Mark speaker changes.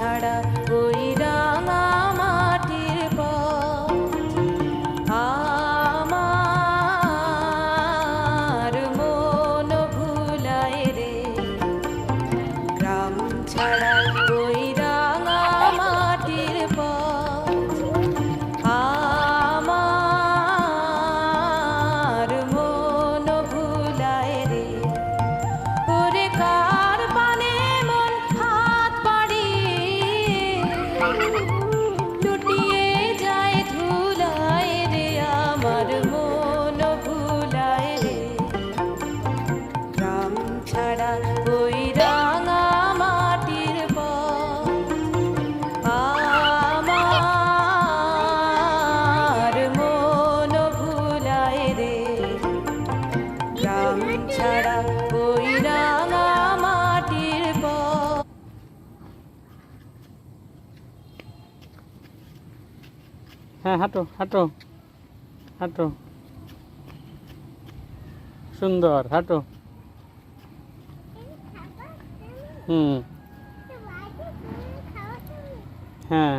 Speaker 1: ছাড়া ওই রাঙা মাটির পথ আমার মন ভুলায় রে। গ্রাম ছাড়া ওই রাঙা মাটির পথ আমার মন ভুলায় রে। ওরে কার পানে মন হাত বাড়িয়ে লুটিয়ে যায় ধুলায় রে। আমার মন ভুলায় রে। গ্রাম ছাড়া ওই রাঙা মাটির পথ আমার মন ভুলায় রে। গ্রাম ছাড়া ওই রাঙা মাটির পথ।
Speaker 2: হ্যাঁ, হাঁটো হাঁটো হাঁটো, সুন্দর হাঁটো। হুম, হ্যাঁ।